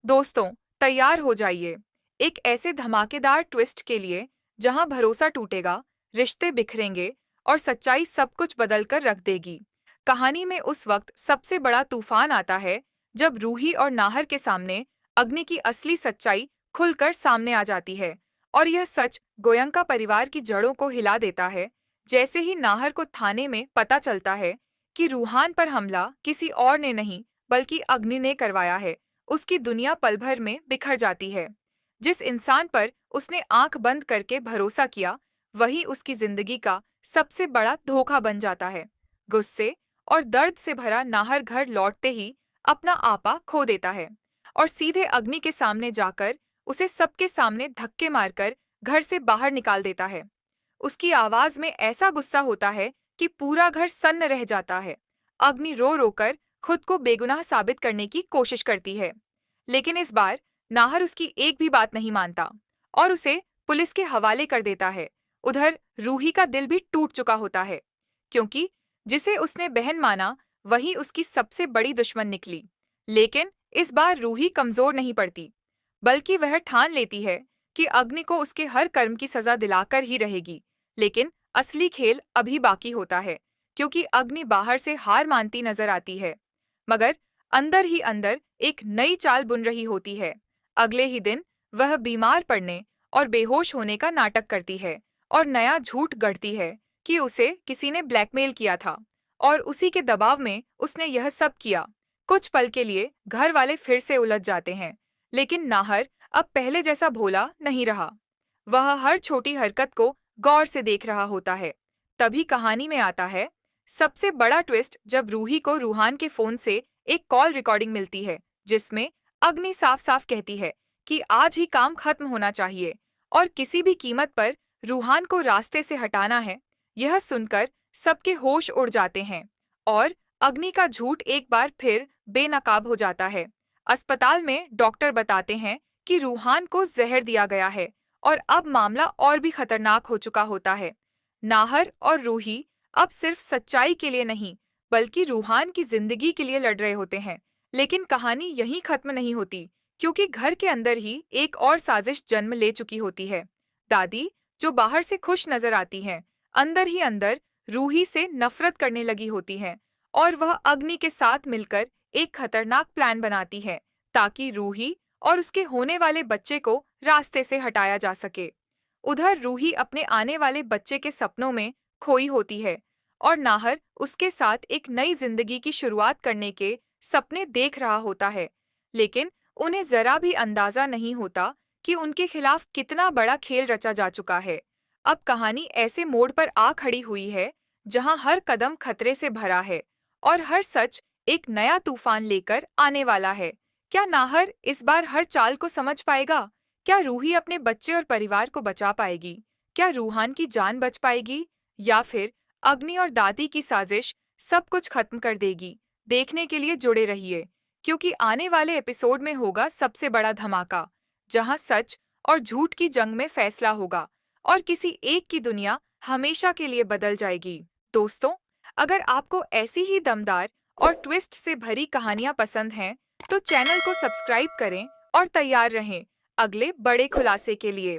दोस्तों, तैयार हो जाइए एक ऐसे धमाकेदार ट्विस्ट के लिए जहां भरोसा टूटेगा, रिश्ते बिखरेंगे और सच्चाई सब कुछ बदल कर रख देगी। कहानी में उस वक्त सबसे बड़ा तूफान आता है जब रूही और नाहर के सामने अग्नि की असली सच्चाई खुलकर सामने आ जाती है। और यह सच गोयंका परिवार की जड़ों को हिला देता है। जैसे ही नाहर को थाने में पता चलता है कि रूहान पर हमला किसी और ने नहीं बल्कि अग्नि ने करवाया है, उसकी दुनिया पल भर में बिखर जाती है। जिस इंसान पर उसने आंख बंद करके भरोसा किया, वही उसकी जिंदगी का सबसे बड़ा धोखा बन जाता है। गुस्से और दर्द से भरा नाहर घर लौटते ही अपना आपा खो देता है और सीधे अग्नि के सामने जाकर उसे सबके सामने धक्के मारकर घर से बाहर निकाल देता है। उसकी आवाज में ऐसा गुस्सा होता है कि पूरा घर सन्न रह जाता है। अग्नि रो रोकर खुद को बेगुनाह साबित करने की कोशिश करती है, लेकिन इस बार नाहर उसकी एक भी बात नहीं मानता और उसे पुलिस के हवाले कर देता है। उधर रूही का दिल भी टूट चुका होता है, क्योंकि जिसे उसने बहन माना वही उसकी सबसे बड़ी दुश्मन निकली। लेकिन इस बार रूही कमजोर नहीं पड़ती, बल्कि वह ठान लेती है कि अग्नि को उसके हर कर्म की सजा दिलाकर ही रहेगी। लेकिन असली खेल अभी बाकी होता है, क्योंकि अग्नि बाहर से हार मानती नजर आती है, मगर अंदर ही अंदर एक नई चाल बुन रही होती है। अगले ही दिन वह बीमार पड़ने और बेहोश होने का नाटक करती है और नया झूठ गढ़ती है कि उसे किसी ने ब्लैकमेल किया था और उसी के दबाव में उसने यह सब किया। कुछ पल के लिए घर वाले फिर से उलझ जाते हैं, लेकिन नाहर अब पहले जैसा भोला नहीं रहा। वह हर छोटी हरकत को गौर से देख रहा होता है। तभी कहानी में आता है सबसे बड़ा ट्विस्ट, जब रूही को रूहान के फोन से एक कॉल रिकॉर्डिंग मिलती है जिसमें अग्नि साफ साफ कहती है कि आज ही काम खत्म होना चाहिए और किसी भी कीमत पर रूहान को रास्ते से हटाना है। यह सुनकर सबके होश उड़ जाते हैं और अग्नि का झूठ एक बार फिर बेनकाब हो जाता है। अस्पताल में डॉक्टर बताते हैं कि रूहान को जहर दिया गया है और अब मामला और भी खतरनाक हो चुका होता है। नाहर और रूही अब सिर्फ सच्चाई के लिए नहीं बल्कि रूहान की जिंदगी के लिए लड़ रहे होते हैं। लेकिन कहानी यहीं खत्म नहीं होती, क्योंकि घर के अंदर ही एक और साजिश जन्म ले चुकी होती है। दादी, जो बाहर से खुश नजर आती हैं, अंदर ही अंदर रूही से नफरत करने लगी होती हैं और वह अग्नि के साथ मिलकर एक खतरनाक प्लान बनाती है ताकि रूही और उसके होने वाले बच्चे को रास्ते से हटाया जा सके। उधर रूही अपने आने वाले बच्चे के सपनों में खोई होती है और नाहर उसके साथ एक नई जिंदगी की शुरुआत करने के सपने देख रहा होता है। लेकिन उन्हें जरा भी अंदाजा नहीं होता कि उनके खिलाफ कितना बड़ा खेल रचा जा चुका है। अब कहानी ऐसे मोड़ पर आ खड़ी हुई है जहां हर कदम खतरे से भरा है और हर सच एक नया तूफान लेकर आने वाला है। क्या नाहर इस बार हर चाल को समझ पाएगा? क्या रूही अपने बच्चे और परिवार को बचा पाएगी? क्या रूहान की जान बच पाएगी, या फिर अग्नि और दादी की साजिश सब कुछ खत्म कर देगी? देखने के लिए जुड़े रहिए, क्योंकि आने वाले एपिसोड में होगा सबसे बड़ा धमाका, जहां सच और झूठ की जंग में फैसला होगा और किसी एक की दुनिया हमेशा के लिए बदल जाएगी। दोस्तों, अगर आपको ऐसी ही दमदार और ट्विस्ट से भरी कहानियां पसंद हैं, तो चैनल को सब्सक्राइब करें और तैयार रहें अगले बड़े खुलासे के लिए।